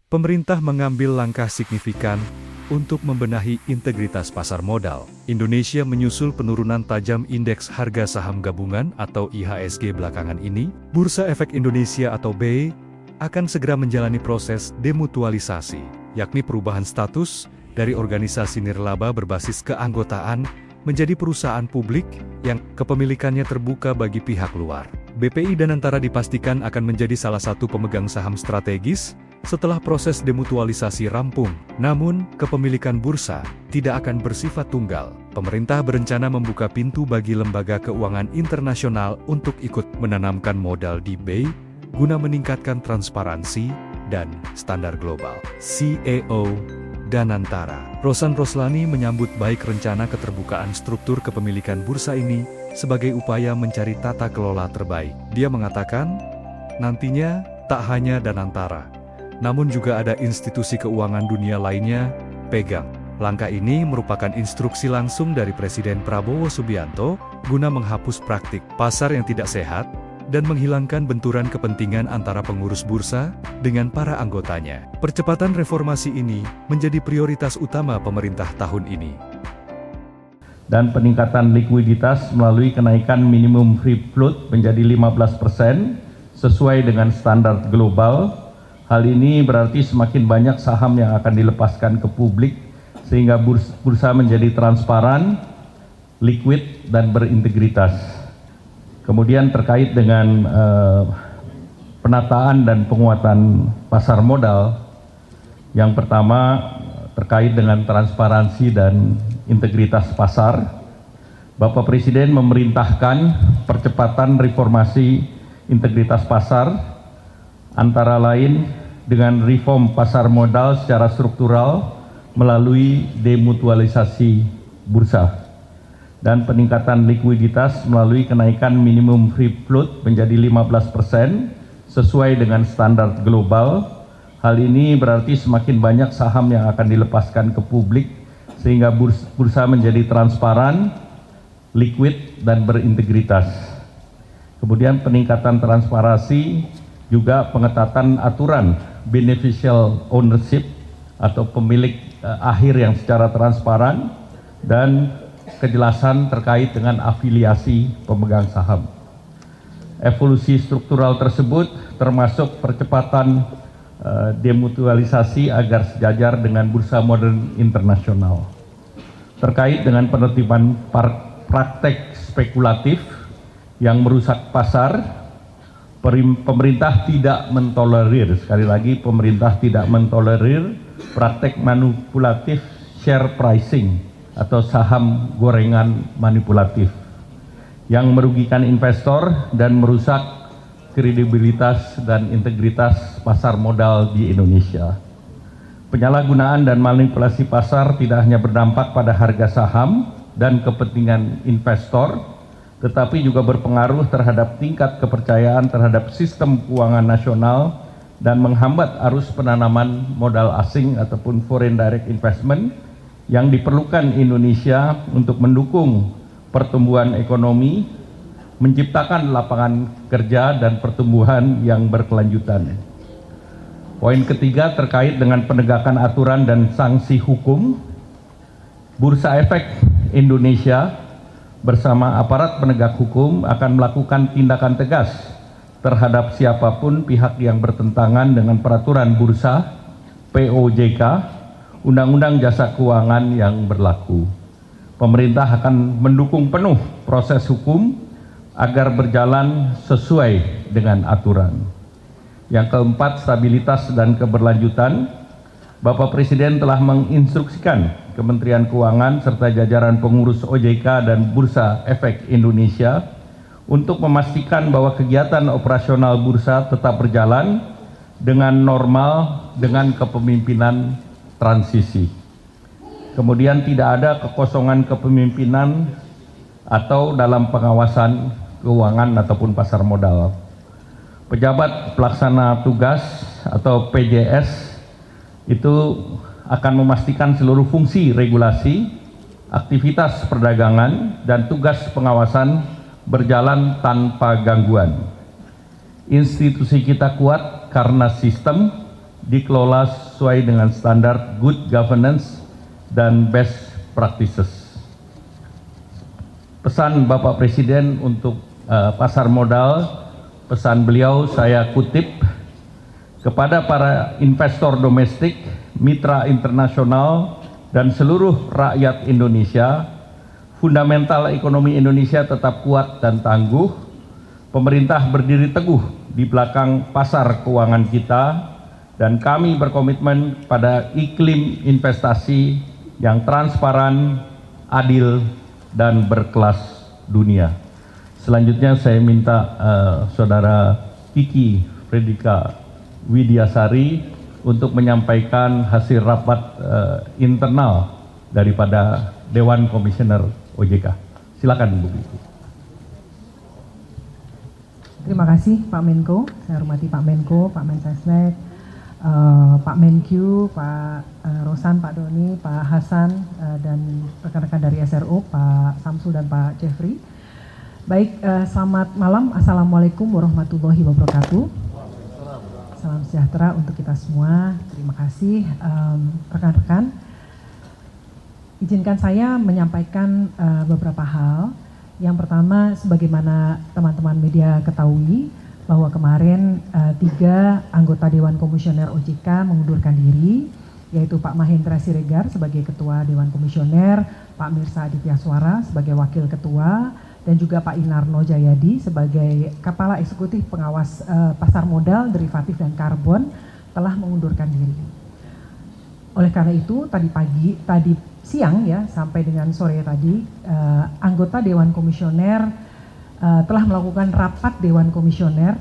Pemerintah mengambil langkah signifikan untuk membenahi integritas pasar modal. Indonesia menyusul penurunan tajam indeks harga saham gabungan atau IHSG belakangan ini. Bursa Efek Indonesia atau BEI akan segera menjalani proses demutualisasi, yakni perubahan status dari organisasi nirlaba berbasis keanggotaan menjadi perusahaan publik yang kepemilikannya terbuka bagi pihak luar. BPI Danantara dipastikan akan menjadi salah satu pemegang saham strategis setelah proses demutualisasi rampung. Namun, kepemilikan bursa tidak akan bersifat tunggal. Pemerintah berencana membuka pintu bagi lembaga keuangan internasional untuk ikut menanamkan modal di BEI guna meningkatkan transparansi dan standar global. CEO Danantara, Rosan Roslani menyambut baik rencana keterbukaan struktur kepemilikan bursa ini sebagai upaya mencari tata kelola terbaik. Dia mengatakan, nantinya tak hanya Danantara, namun juga ada institusi keuangan dunia lainnya pegang. Langkah ini merupakan instruksi langsung dari Presiden Prabowo Subianto guna menghapus praktik pasar yang tidak sehat dan menghilangkan benturan kepentingan antara pengurus bursa dengan para anggotanya. Percepatan reformasi ini menjadi prioritas utama pemerintah tahun ini. Dan peningkatan likuiditas melalui kenaikan minimum free float menjadi 15% sesuai dengan standar global. Hal ini berarti semakin banyak saham yang akan dilepaskan ke publik sehingga bursa menjadi transparan, liquid, dan berintegritas. Kemudian terkait dengan penataan dan penguatan pasar modal, yang pertama terkait dengan transparansi dan integritas pasar, Bapak Presiden memerintahkan percepatan reformasi integritas pasar, antara lain dengan reform pasar modal secara struktural melalui demutualisasi bursa dan peningkatan likuiditas melalui kenaikan minimum free float menjadi 15% sesuai dengan standar global. Hal ini berarti semakin banyak saham yang akan dilepaskan ke publik sehingga bursa menjadi transparan, liquid, dan berintegritas. Kemudian peningkatan transparansi juga pengetatan aturan beneficial ownership atau pemilik akhir yang secara transparan dan kejelasan terkait dengan afiliasi pemegang saham. Evolusi struktural tersebut termasuk percepatan demutualisasi agar sejajar dengan bursa modern internasional. Terkait dengan penertiban praktek spekulatif yang merusak pasar, pemerintah tidak mentolerir, sekali lagi pemerintah tidak mentolerir praktek manipulatif share pricing atau saham gorengan manipulatif yang merugikan investor dan merusak kredibilitas dan integritas pasar modal di Indonesia. Penyalahgunaan dan manipulasi pasar tidak hanya berdampak pada harga saham dan kepentingan investor, tetapi juga berpengaruh terhadap tingkat kepercayaan terhadap sistem keuangan nasional dan menghambat arus penanaman modal asing ataupun foreign direct investment yang diperlukan Indonesia untuk mendukung pertumbuhan ekonomi, menciptakan lapangan kerja dan pertumbuhan yang berkelanjutan. Poin ketiga terkait dengan penegakan aturan dan sanksi hukum, Bursa Efek Indonesia bersama aparat penegak hukum akan melakukan tindakan tegas terhadap siapapun pihak yang bertentangan dengan peraturan bursa, POJK, Undang-Undang Jasa Keuangan yang berlaku. Pemerintah akan mendukung penuh proses hukum agar berjalan sesuai dengan aturan. Yang keempat, stabilitas dan keberlanjutan. Bapak Presiden telah menginstruksikan Kementerian Keuangan serta jajaran pengurus OJK dan Bursa Efek Indonesia untuk memastikan bahwa kegiatan operasional bursa tetap berjalan dengan normal dengan kepemimpinan transisi. Kemudian tidak ada kekosongan kepemimpinan atau dalam pengawasan keuangan ataupun pasar modal. Pejabat pelaksana tugas atau PJS itu akan memastikan seluruh fungsi regulasi, aktivitas perdagangan, dan tugas pengawasan berjalan tanpa gangguan. Institusi kita kuat karena sistem dikelola sesuai dengan standar good governance dan best practices. Pesan Bapak Presiden untuk pasar modal, pesan beliau saya kutip, kepada para investor domestik, mitra internasional, dan seluruh rakyat Indonesia, fundamental ekonomi Indonesia tetap kuat dan tangguh. Pemerintah berdiri teguh di belakang pasar keuangan kita, dan kami berkomitmen pada iklim investasi yang transparan, adil, dan berkelas dunia. Selanjutnya saya minta Saudara Kiki Fredrika Widiasari untuk menyampaikan hasil rapat internal daripada Dewan Komisioner OJK. Silakan Bu Kiki. Terima kasih Pak Menko, saya hormati Pak Menko, Pak Mensesnek, Pak Menkyu, Pak Rosan, Pak Doni, Pak Hasan, dan rekan-rekan dari SRO, Pak Samsul dan Pak Jeffrey. Baik, selamat malam, Assalamualaikum warahmatullahi wabarakatuh. Salam sejahtera untuk kita semua, terima kasih rekan-rekan. Izinkan saya menyampaikan beberapa hal. Yang pertama, sebagaimana teman-teman media ketahui, bahwa kemarin 3 anggota Dewan Komisioner OJK mengundurkan diri, yaitu Pak Mahendra Siregar sebagai Ketua Dewan Komisioner, Pak Mirsa Aditya Suara sebagai Wakil Ketua, dan juga Pak Inarno Jayadi sebagai Kepala Eksekutif Pengawas Pasar Modal, Derivatif, dan Karbon telah mengundurkan diri. Oleh karena itu, tadi siang ya sampai dengan sore tadi, anggota Dewan Komisioner telah melakukan rapat Dewan Komisioner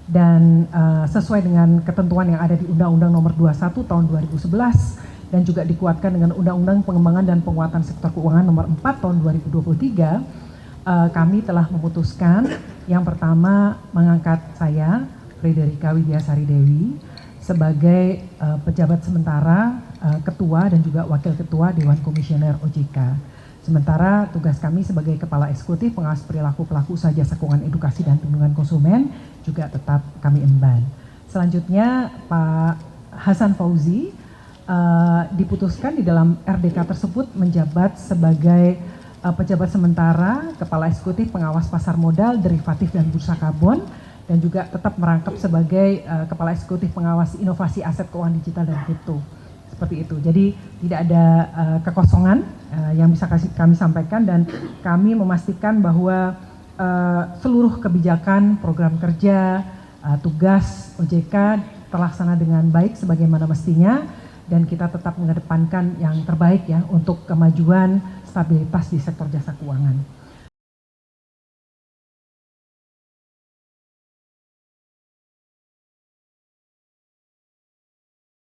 dan sesuai dengan ketentuan yang ada di Undang-Undang Nomor 21 Tahun 2011 dan juga dikuatkan dengan Undang-Undang Pengembangan dan Penguatan Sektor Keuangan Nomor 4 Tahun 2023, kami telah memutuskan yang pertama mengangkat saya, Frederika Widiasari Dewi, sebagai pejabat sementara Ketua dan juga Wakil Ketua Dewan Komisioner OJK. Sementara tugas kami sebagai Kepala Eksekutif Pengawas Perilaku Pelaku Usaha Jasa Keuangan Edukasi dan Perlindungan Konsumen juga tetap kami emban. Selanjutnya Pak Hasan Fauzi diputuskan di dalam RDK tersebut menjabat sebagai pejabat sementara Kepala Eksekutif Pengawas Pasar Modal, Derivatif, dan Bursa Karbon, dan juga tetap merangkap sebagai Kepala Eksekutif Pengawas Inovasi Aset Keuangan Digital dan Kripto. Seperti itu. Jadi tidak ada kekosongan yang bisa kami sampaikan, dan kami memastikan bahwa seluruh kebijakan, program kerja, tugas OJK terlaksana dengan baik sebagaimana mestinya, dan kita tetap mengedepankan yang terbaik ya untuk kemajuan stabilitas di sektor jasa keuangan.